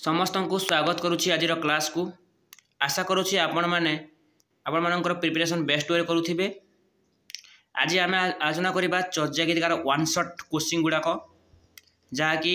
समस्त को स्वागत करुच्ची आज क्लास को आशा करुच्ची आपण मानकर प्रिपरेशन बेस्ट वे करुवे। आज आम आलोचना करवा चर्चा गीतिकार वन शॉट क्वेश्चन गुड़ाक जहाँकि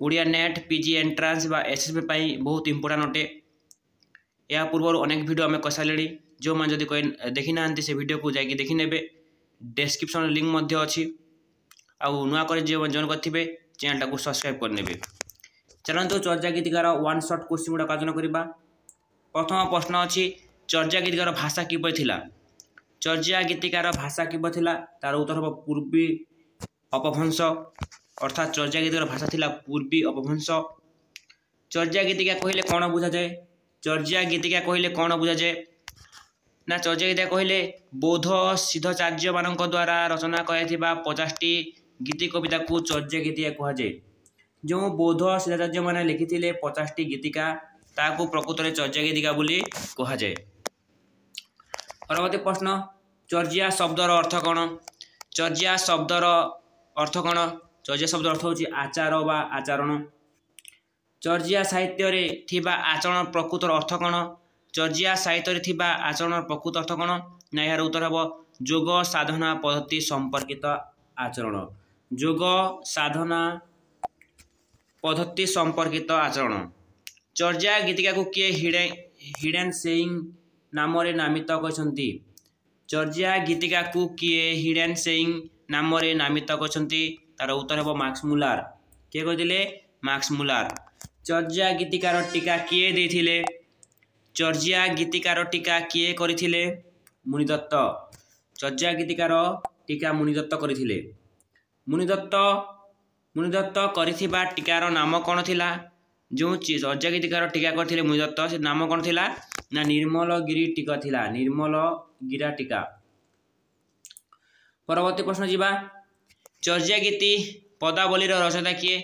ओडिया नेट पीजी एंट्रांस बा एसएसबी बहुत इंपोर्टां अटे। या पूर्व अनेक वीडियो आम कसारे जो मैंने जब कोई देखी ना से वीडियो को जाकि देखी ने डिस्क्रिप्शन लिंक अच्छी आउ नुआ कर जो जॉइन करेंगे चैनल को सब्सक्राइब करने। चलते चर्चा गीतिकार वन शॉट क्वेश्चन गुड़ा आलोचना करवा। प्रथम प्रश्न अच्छी चर्चा गीतिकार भाषा किपर थिला। चर्चा गीतिकार भाषा किपर थिला तार उत्तर हम पूर्वी अपभ्रंश अर्थात चर्चा गीतिकार भाषा थिला पूर्वी अपभ्रंश। चर्चा गीतिका कहले कौन बुझा जाए? चर्चा गीतिका कहले कौन बुझा जाए ना चर्चा गीतिका कहले बौद्ध सिद्धाचार्य मान द्वारा रचना करा 50टी गीति कविता को चर्चा गीतिका कह जाए। जो बौद्ध सिद्धाचार्य मैंने लिखी 50टी गीतिका ताकू प्रकृत में चर्चा गीतिका बोली कह जाए। परवर्ती प्रश्न चर्चा शब्दर अर्थ कौन? चर्चा शब्दर अर्थ कौन? चर्चा शब्द अर्थ होची आचार बा आचरण। चर्चा साहित्य रे थिबा आचरण प्रकृतर अर्थ कौन? चर्चा साहित्य रे थिबा आचरण प्रकृत अर्थ कौन ना यार उत्तर हम योग साधना पद्धति संपर्कित आचरण। योग साधना पद्धति संपर्कित आचरण। चर्चा गीतिका को किए हिडन सेइंग नाम रे नामित कहते? चर्चा गीतिका को किए हिडन सेइंग नाम रे नामित कहते? तार उत्तर हम मार्क्स मुलार। किए कहते? मार्क्स मुलार। चर्चा गीतिकार टीका किए देथिले? चर्चा गीतिकार टीका किए करथिले? मुनिदत्त। चर्चा गीतिकार टीका मुनिदत्त करथिले। मुनिदत्त करिथिबा टीकार नाम कौन थिला? जो चर्चा गीतिकार टीका करथिले मुनिदत्त से नाम कौन थिला ना निर्मलगिरी टीका थिला। निर्मलगिरा टीका। परवर्ती प्रश्न जीवा चर्चा गीति पदावलीर रचयिता किए?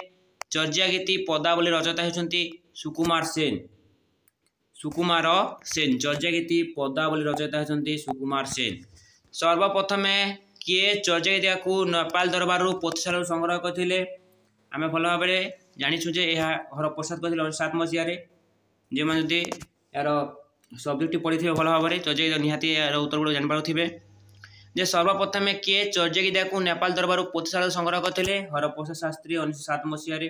चर्चा गीति पदावली रचयिता होती सुकुमार सेन। सुकुमार सेन चर्चा गीति पदावली रचयिता होती सुकुमार सेन। सर्वप्रथम किए चर्चा गीतिका को नेपाल दरबार पोथीशाला संग्रह करथिले? आम भल भाव जाचु जे हरप्रसाद कहते 1907 मसीह जो मैंने यार सब्जेक्ट पढ़ी थे भल भाव चर्चा निहाती यार उत्तर गुड़ जापारे जे सर्वप्रथम किए चर्चा गीतिका को नेपाल दरबार पोथीशाला संग्रह करते? हरप्रसाद शास्त्री 1907 मसीह।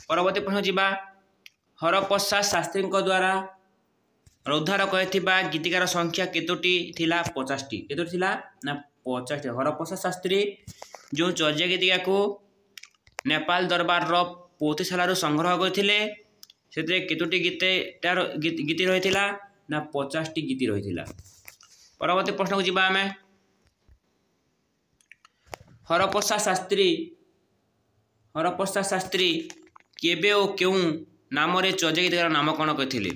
परवर्ती प्रश्न जीवा हरप्रसाद शास्त्री द्वारा उद्धार करथिबा गीतिकार संख्या केतोटी थिला? 50टी। केतोटी थिला ना 50टी। हरप्रसाद शास्त्री जो चर्चा गीतिका को नेपाल दरबार पोथीशाला संग्रह करथिले से केतोटी गीति रही ना 50टी गीति रही। परवर्ती प्रश्न को जीवा आमे हरप्रसाद शास्त्री केबे और क्यों नाम रे चर्चा गीतिकार नाम कौन करथिले?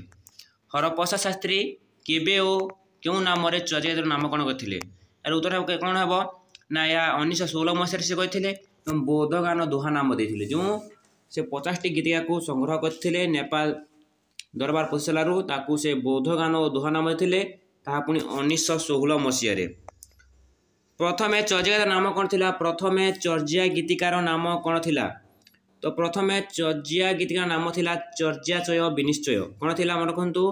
हरप्रसाद शास्त्री केबे और क्यों नाम रे चर्चा गीतिकार नाम कौन करथिले? यार उत्तर कौन हम ना या 1916 मसीह से कहते बौद्ध गान दोहा नाम देथिले। जो से 50टी गीतिका को संग्रह करथिले नेपाल दरबार पोथीशाला ताकू से बौद्ध गान और दोहा नाम देथिले ताहा पुनी 1916 मसीह रे। प्रथमे चर्चा गीतिकार नाम कौन थिला? प्रथमे चर्चा गीतिकार नाम कौन थिला? तो प्रथमे चर्चा गीतिकार नाम थिला चर्याचय विनिश्चय। कौन थिला मन रखंतु?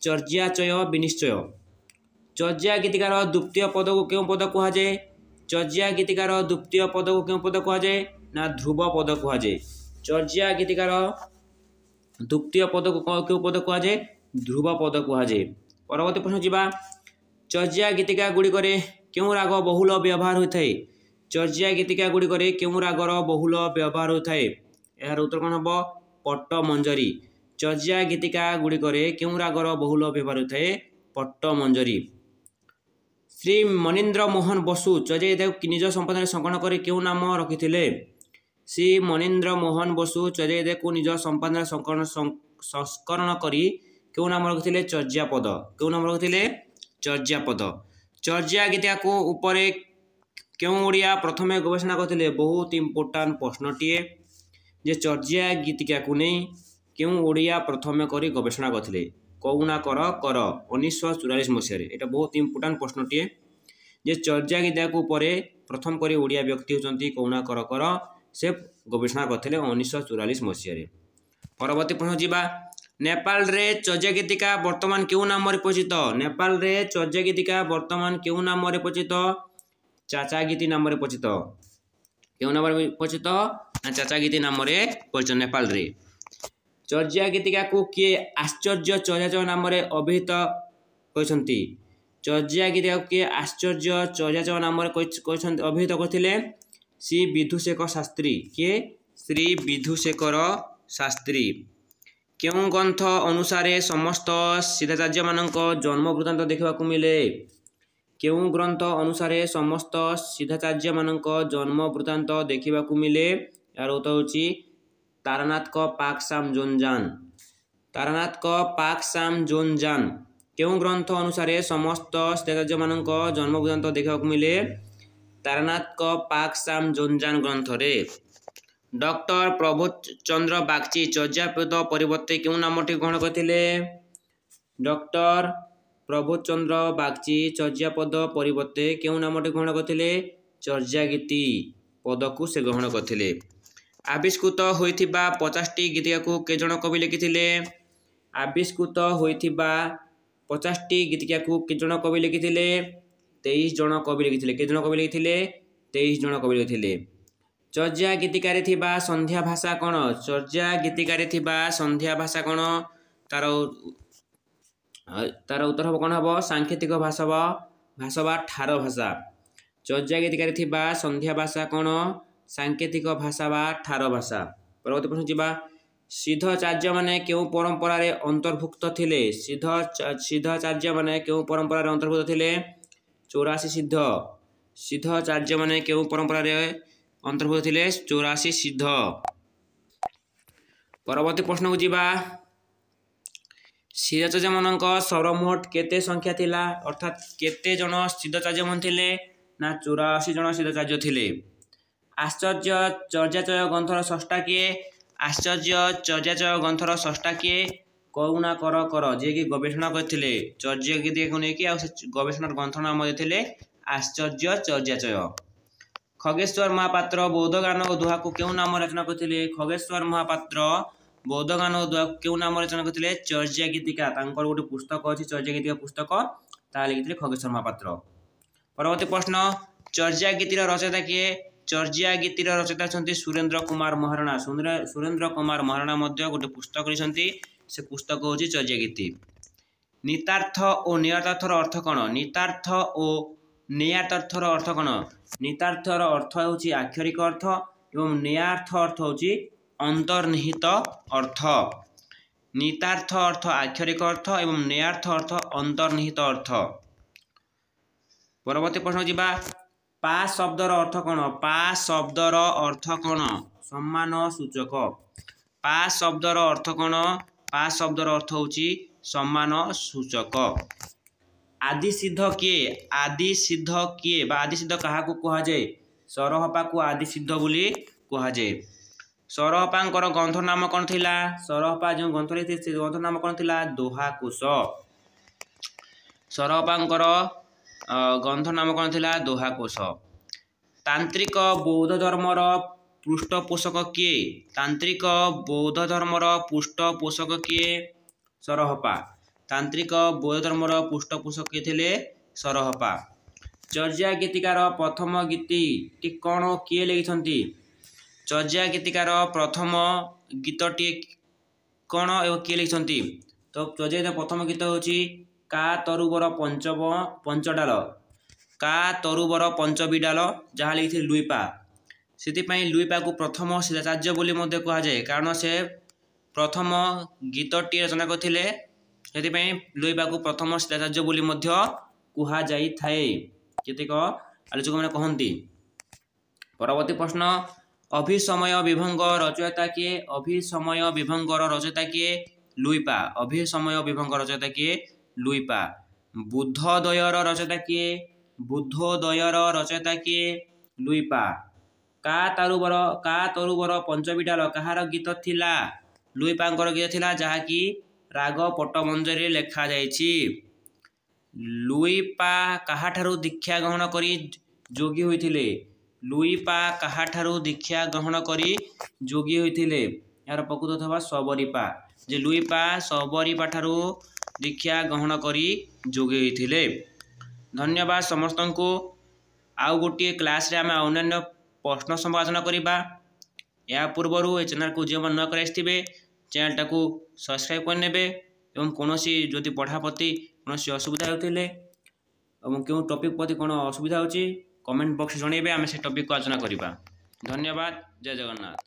चर्याचय विनिश्चय। चर्चा गीतिकार द्वितीय पद को क्यों पद कह जाए? चर्चा गीतिकार द्वितीय पद को क्यों पद कह जाए ना ध्रुव पद कह जाए। चर्चा गीतिकार द्वितीय पद को क्यों पद कह जाए? ध्रुव पद कह जाए। परवर्ती प्रश्न जीवा चर्चा गीतिका गुड़िक क्यों राग बहुल व्यवहार होता है? चर्चा गीतिका गुड़िक क्यों रागर बहुल व्यवहार होता है? यार उत्तर कौन हम पट्ट मंजरी। चर्चा गीतिका गुड़िक क्यों रागर बहुल व्यवहार होता है? पट्ट मंजरी। श्री मनीन्द्र मोहन बसु चर्चा गीतिका निज संपादन संकलन कर क्यों नाम रखिथिले? श्री मनीन्द्र मोहन बसु चर्चा गीतिका को निज संपादन संस्करण करी क्यों नाम रखिथिले? चर्यापद। क्यों नाम रखिथिले? चर्यापद। चर्चा गीतिका को ऊपर क्यों ओडिया प्रथमे गवेषणा करथिले? बहुत इंपोर्टां प्रश्नटीए जे चर्चा गीतिका को नहीं क्यों ओडिया प्रथमे करी गवेषणा करथिले? कौना कर 1944 मसीह। ये बहुत इंपोर्टां प्रश्नटीए जे चर्चा गीतिका को ऊपर प्रथम करी ओडिया व्यक्ति होचंती कौना कर से गवेषणा करथिले 1944 मसीह। परवर्ती प्रश्न जीवा नेपाल रे चर्या गीतिका वर्तमान केउ नाम रे परिचित नेपाल रे चर्या गीतिका वर्तमान केउ नाम रे परिचित चाचा गीति नाम रे परिचित केउ नाम रे परिचित चाचा गीति नाम रे परिचित नेपाल रे चर्या गीतिका को किए आश्चर्य चर्याचय नाम रे अभिहित कहछंती चर्या गीतिका को किए आश्चर्य चर्याचय नाम रे कहछंती अभिहित करथिले श्री विधुशेखर शास्त्री किए श्री विधुशेखर शास्त्री केउं ग्रंथ अनुसारे समस्त सिद्धाचार्य मानक जन्म वृत्तांत देखा मिले केउं ग्रंथ अनुसारे समस्त सिद्धाचार्य मानक जन्म वृत्तांत देखा मिले यार उत्तर होची तारानाथ को पाकसाम जोनजान तारानाथ को पाकसाम जोनजान केउं ग्रंथ अनुसारे समस्त सिद्धाचार्य मानक जन्म वृत्तांत देखा मिले तारानाथ को पाकसाम जोनजान ग्रंथ रे डॉक्टर प्रभुत चंद्र बागची चर्यापद परिवर्ते क्यों नामटी ग्रहण करथिले डॉक्टर प्रभुत चंद्र बागची चर्यापद परिवर्ते क्यों नामटी ग्रहण करथिले चर्यागीति पद को से ग्रहण करथिले आविष्कृत होइथिबा 50टी गीतिका को के जण कवि लिखिथिले आविष्कृत होइथिबा 50टी गीतिका को के जण कवि लिखिथिले 23 जण कवि लिखिथिले के जण कवि लिखिथिले 23 जण कवि लिखिथिले चर्या गीतिकारे थिबा संध्या भाषा कोन चर्या गीतिकारे थिबा संध्या भाषा कोन तार उत्तर हम कोन हबो सांकेतिक भाषा ठार भाषा चर्या गीतिकारे थिबा संध्या भाषा कोन सांकेतिक भाषा बा ठार भाषा परवर्ती प्रश्न जिबा सिद्धाचार्य माने केउ परंपरा रे अंतर्भुक्त थिले सिद्धाचार्य माने केउ परंपरा रे अंतर्भुक्त थिले 84 सिद्धाचार्य माने केउ परंपरा रे अंतर्भुक्त थिले 84 सिद्ध परवर्ती प्रश्न को जीवा सिद्धाचार्य मानक सर्वमोट केते संख्या थिला अर्थात केते जन सिद्धाचार्य मन थिले ना 84 जन सिद्धाचार्य थिले आश्चर्य चर्याचय ग्रंथर षष्ठा किए आश्चर्य चर्याचय ग्रंथर षष्ठा किए करुणा कर जे कि गवेषणा करथिले चर्या गीति को नेकी आ गवेषणा ग्रंथ नाम देथिले आश्चर्य चर्याचय खगेश्वर महापात्र बौद्धगान और दोहा को क्यों नाम रचना करथिले खगेश्वर महापात्र बौद्धगान और दोहा क्यों नाम रचना करथिले चर्या गीतिका तांकर गोटे पुस्तक अछि चर्या गीतिका पुस्तक ता लिखिथिले खगेश्वर महापात्र परवर्ती प्रश्न चर्या गीतिर रचयिता किए चर्या गीतिर रचयिता छथि सुरेंद्र कुमार महाराणा सुरेंद्र कुमार महाराणा मध्य गोटे पुस्तक लिखिसंती से पुस्तक होछि चर्या गीति नितार्थ और नियतार्थर अर्थ कोन नितार्थ और नियतार्थर अर्थ कोन नितार्थर अर्थ होछि आक्षरिक अर्थ एवं नियार्थ अर्थ होछि अंतर्निहित अर्थ नितार्थ अर्थ आक्षरिक अर्थ एवं नियार्थ अर्थ अंतर्निहित अर्थ परवर्ती प्रश्न जिबा पा शब्दर अर्थ कोन पा शब्दर अर्थ कोन सम्मान सूचक पा शब्दर अर्थ कोन पा शब्दर अर्थ होछि सम्मान सूचक आदि सिद्ध किए बा आदि सिद्ध कहा को कहा जाए सरहपा को आदि सिद्ध बोली कहा जाए सरहपांकर ग्रंथ नाम कौन थिला सरहपा जो ग्रंथ लिखिथे से ग्रंथ नाम कौन थिला दोहाकोश सरहपांकर ग्रंथ नाम कौन थिला दोहाकोश तांत्रिक बौद्ध धर्मर पृष्ठपोषक किए तांत्रिक बौद्ध धर्मर पृष्ठपोषक किए सरहपा तांत्रिक बौद्ध धर्मर पृष्ठपोषक किए थिले सरहपा चर्या गीतिकार प्रथम गीति टी कौन किए लिखिथंती चर्या गीतिकार प्रथम गीतटी कौन एवं किए लिखिथंती तो चर्या प्रथम गीत होछि का तरुबर पंचडाल का तरुबर पंचबिडाल जहाँ लिखिथे लुइपा से लुइपा को प्रथम सिद्धाचार्य बोली मध्य कहा जाए कारण से प्रथम गीतटी रचना करथिले सेतिपई लुइपा को प्रथम सिद्धाचार्य बोली मध्य कहा जाई थाए केतेक आलोचक माने कहंती परवर्ती प्रश्न अभिसमय विभंग रचयिता किए अभिसमय विभंगर रचयिता किए लुइपा अभिसमय विभंग रचयिता किए लुइपा बुद्धोदयर रचयिता किए बुद्धोदयर रचयिता किए लुइपा का तरुबर पंचबिडाल कहार गीत थिला लुइपांकर गीत थिला जहा कि राग पट्टमंजरी लेखा जाइछि लुइपा काहाठारु दीक्षा ग्रहण करी जोगी होइथिले लुइपा काहाठारु दीक्षा ग्रहण करी जोगी होइथिले यार प्रकृत अथवा सबरीपा जे लुईपा सबरीपा ठारू दीक्षा ग्रहण करी जोगे थिले। धन्यवाद समस्त को। आउ गोटे क्लास रे आम अन्य प्रश्न संवाचना करवा। या पूर्वर ए चैनल को जो न कर चैनल टाकू सब्सक्राइब करने एवं कौन जदि पढ़ा प्रति कौन असुविधा होते क्यों टॉपिक प्रति कौन असुविधा होची कमेंट बॉक्स जनइबे आम से टॉपिक को आलोचना करवा। धन्यवाद। जय जगन्नाथ।